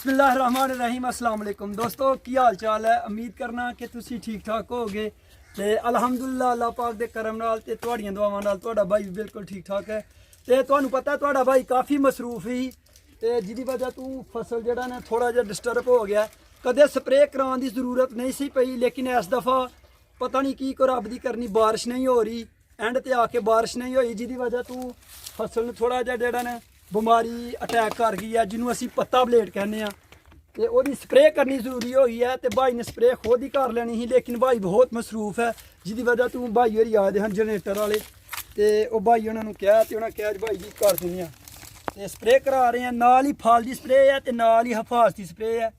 बिस्मिल्लाहिर्रहमानिर्रहीम अस्सलाम वालेकुम दोस्तों की हाल चाल है। उम्मीद करना कि तुसी ठीक ठाक होगे ते अलहमदुलिल्लाह अल्लाह पाक दे करम नाल ते तुहाड़ियां दुआवां नाल तुहाड़ा भाई भी बिल्कुल ठीक ठाक है। ते तुहानू पता है तुहाड़ा भाई काफ़ी मसरूफ ही ते जिहदी वजह तू फसल जेहड़ा ना थोड़ा जिहा डिस्टर्ब हो गया। कदे स्प्रे कराने की जरूरत नहीं सी पई, लेकिन इस दफ़ा पता नहीं की को रब दी करनी बारिश नहीं हो रही, एंड ते आके बारिश नहीं हुई जिहदी वजह तू फसल नूं थोड़ा जिहा जेहड़ा ना बीमारी अटैक कर गई है, जिन्होंने असी पत्ता बलेट कहने तो वो स्प्रे करनी जरूरी हुई है। तो भाई ने स्प्रे खुद ही कर लेनी ही, लेकिन भाई बहुत मसरूफ है जिसकी वजह तू भाई होरी आए हैं जनरेटर वाले। तो भाई उन्होंने कहा तो उन्होंने कहा भाई जी कर देने तो स्प्रे करा रहे हैं। नाल ही फल की स्प्रे है तो नाल ही हिफाजती स्प्रे है।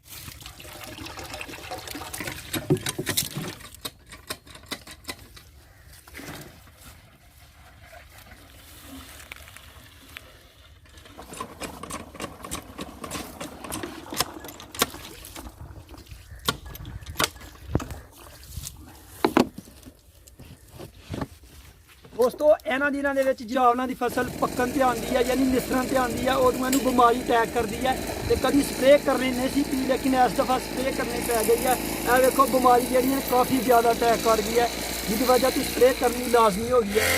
दोस्तों इन्होंने दिनों के चावलों की फसल पक्कन ते आती है, यानी निसरन ते आती है, उदों इन्हू बीमारी अटैक करती है। तो कभी स्प्रे करने नहीं सी पी, लेकिन इस दफ़ा स्प्रे करनी पै गई है। यह देखो बीमारी जी काफ़ी ज़्यादा अटैक कर गई है, जिसकी वजह से स्प्रे करनी लाजमी हो गई है।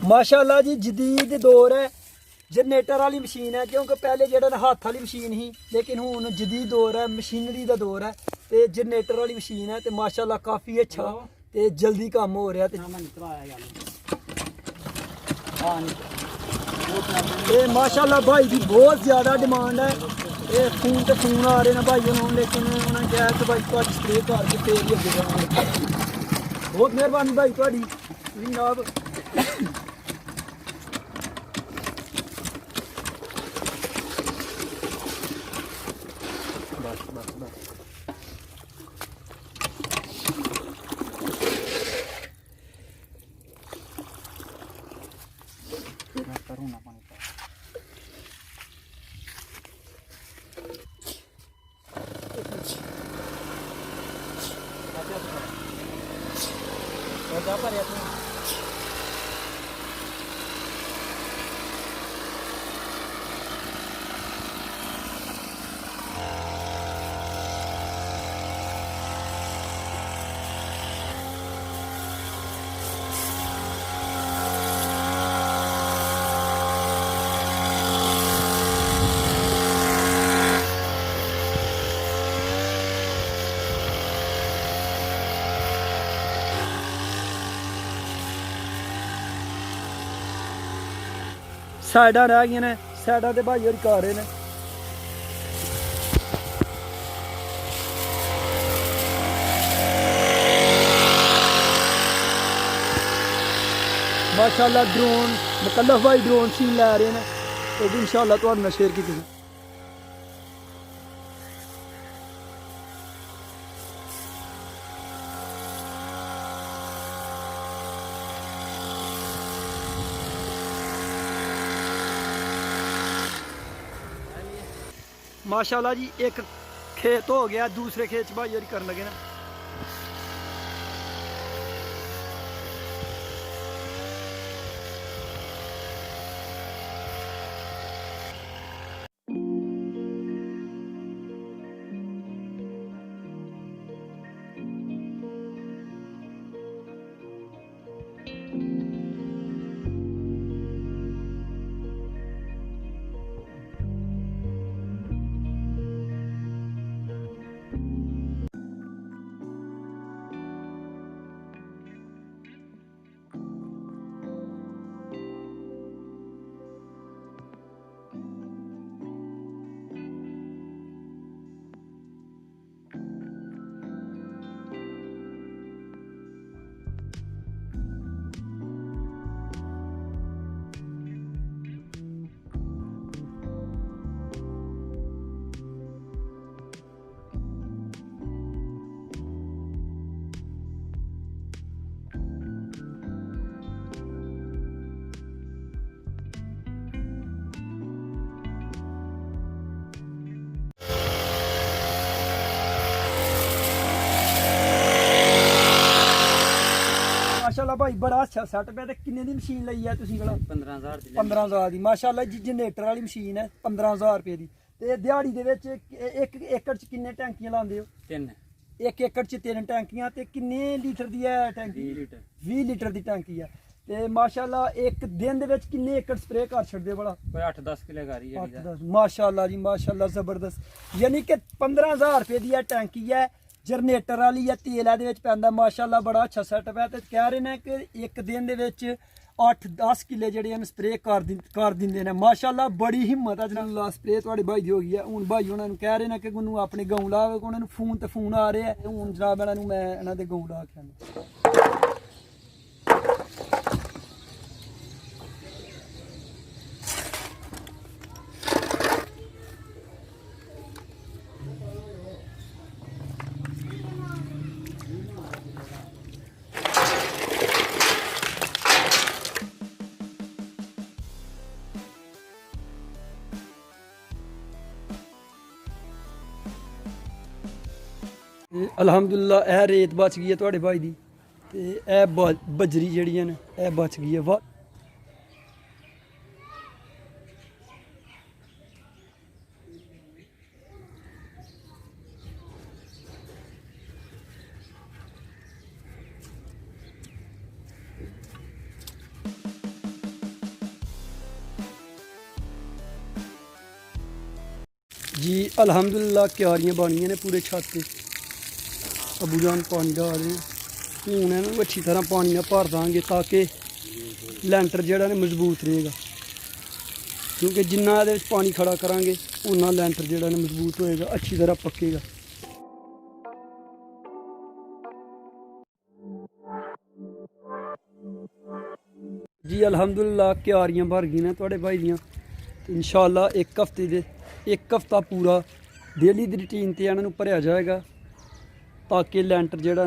माशाअल्लाह जी जदीद दौर है, जनरेटर वाली मशीन है, क्योंकि पहले जो हाथ वाली मशीन ही, लेकिन हुण जदीद दौर है, मशीनरी का दौर है। तो जनरेटर वाली मशीन है तो माशाअल्लाह काफ़ी अच्छा तो जल्दी काम हो रहा है। तो माशाअल्लाह भाई की बहुत ज़्यादा डिमांड है। ये फोन तो फोन आ रहे हैं भाई उन्होंने, लेकिन उन्होंने कहा कि भाई तुहाडी स्प्रे करके फिर ही अगे जावांगे। बहुत मेहरबानी भाई तुहाडी जनाब। साइडा रह गई ने, साइडा ते भाई होर कर रहे हैं। माशाअल्लाह ड्रोन मुकल्लफ भाई ड्रोन सीन लै रहे हैं, तो भी इंशाअल्लाह तुहाडे नाल शेयर कीती। माशाअल्लाह जी एक खेत हो गया, दूसरे खेत भाई होरी करन लगे ना। भाई बड़ा अच्छा सैटअप है। किन्ने दी मशीन लई है तुसीं कोला? 15,000 दी। 15,000 दी माशाअल्लाह जी। जनरेटर वाली मशीन है 15,000 रुपए दी। ते दिहाड़ी दे विच एक एकड़ च किन्ने टैंकियां लांदे हो? 3। एक एकड़ च 3 टैंकियां। ते किन्ने लीटर दी है टैंकी? 20 लीटर। 20 लीटर दी टैंकी है। ते माशाअल्लाह एक दिन दे विच किन्ने एकड़ स्प्रे कर छड़दे हो? बड़ा कोई 8-10 किलो करी है। 8-10 माशाअल्लाह जी माशाअल्लाह जबरदस्त। यानी कि 15,000 रुपए दी टैंकी है, जनरेटर वाली है, तेल है पैंदा माशाअल्लाह बड़ा अच्छा सैटअप है। तो कह रहे हैं कि एक दिन दे विच 8-10 किले जेह्ड़े स्प्रे कर दिंदे ने माशाअल्लाह। बड़ी हिम्मत है जनाब। स्प्रे थोड़े भाई दी हो गई है। हुण भाई उन्होंने कह रहे हैं कि उन्होंने अपने गऊं ला, उन्होंने फोन आ रहे हैं। हुण जनाब इन्होंने मैं इन्हों दे गऊं ला के आना। अलहमदुलिल्लाह यह रेत बच गई है थोड़े भाई दी। ते यह बजरी जड़ी है यह बच गई है। वाह जी अलहमदुलिल्लाह क्यारियां बनियां ने पूरे छत पे। अबू जान पानी डाल रहे हैं। हूँ इन्होंने अच्छी तरह पानी में भर देंगे ताकि लैंटर जोड़ा मजबूत रहेगा, क्योंकि जिन्ना ये पानी खड़ा करांगे उन्ना लैंटर जोड़ा मजबूत होएगा, अच्छी तरह पकेगा। जी अल्हम्दुलिल्लाह क्यारियां भर गई ने थोड़े भाई दियां। इंशाअल्लाह एक हफ्ता पूरा डेली दी रूटीन ते इन्हां नूं भरिया जाएगा ताकि लैंटर जोड़ा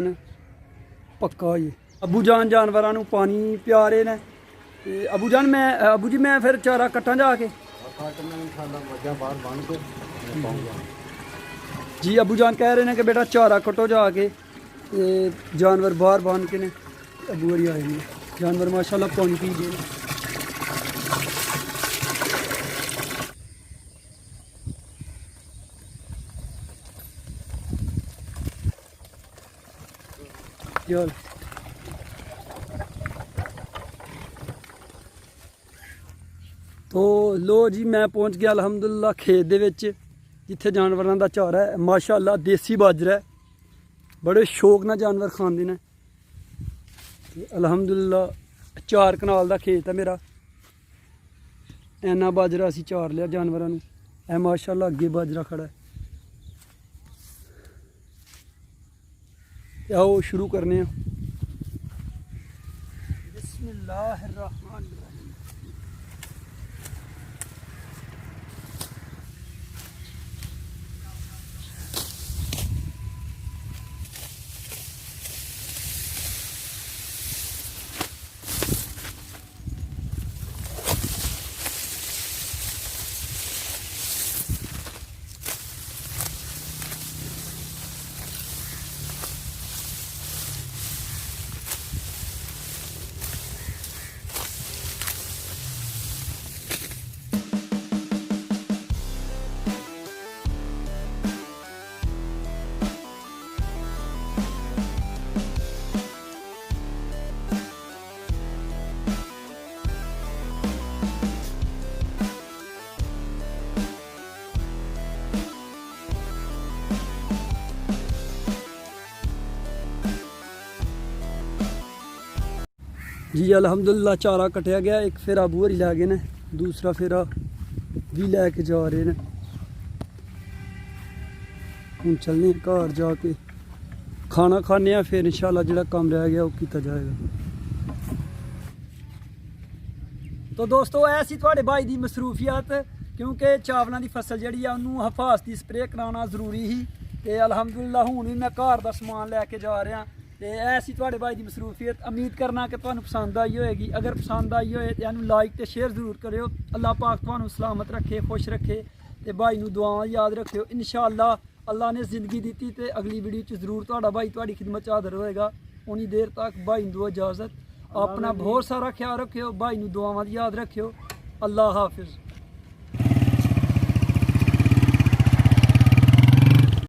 पक्का हो जाए। अबू जान जानवरों नूं पानी पिया रहे हैं। अबू जी मैं फिर चारा कट्टा जाके? जी अबू जान कह रहे हैं कि बेटा चारा कट्टो जाके। जानवर बाहर बांध के ने अबू वारी आए हैं। जानवर माशाल्लाह पानी पी गए। यार तो लो जी मैं पहुंच गया अलहमदुलिल्लाह खेत दे विच जिथे जानवरों का चारा है। माशाअल्लाह देसी बाजरा है, बड़े शौक नाल जानवर खांदे ने। अलहमदुलिल्लाह 4 कनाल का खेत है मेरा। इन्ना बाजरा असी चार लिया जानवरों नूं। ए माशाअल्लाह अगे बाजरा खड़ा है। आओ शुरू करने हैं। बिस्मिल्लाहिर्रहमानिर्रहीम। जी अलहमदुलिल्लाह चारा कटिया गया। एक फेरा अबू होरी लै गए ने, दूसरा फेरा भी लैके जा रहे हैं। हम चलने घर जाके खाना खाने, फिर इंशाल्लाह जो काम रह गया वो किया जाएगा। तो दोस्तों ऐसी थोड़े भाई की मसरूफियत, क्योंकि चावलों की फसल जी उन्होंने हिफाजती स्प्रे कराना जरूरी ही। तो अलहमदुलिल्लाह हूँ भी मैं घर का समान लैके जा रहा। तो ऐसी थोड़े भाई की मसरूफियत। उम्मीद करना कि तुहानू पसंद आई होएगी। अगर पसंद आई होए तो इन्हू लाइक तो शेयर जरूर करो। अल्लाह पाक तुहानू सलामत रखे, खुश रखे। तो भाई नू दुआवां याद रखियो। इंशाअल्लाह अल्लाह ने जिंदगी दी तो अगली वीडियो जरूर तुहाडा भाई तुहाडी खिदमत हाजिर होएगा। उन्नी देर तक भाई दो इजाज़त। ਆਪਣਾ ਬਹੁਤ ਸਾਰਾ ਖਿਆਲ ਰੱਖਿਓ, ਭਾਈ ਨੂੰ ਦੁਆਵਾਂ ਦੀ ਯਾਦ ਰੱਖਿਓ। ਅੱਲਾ ਹਾਫਿਜ਼।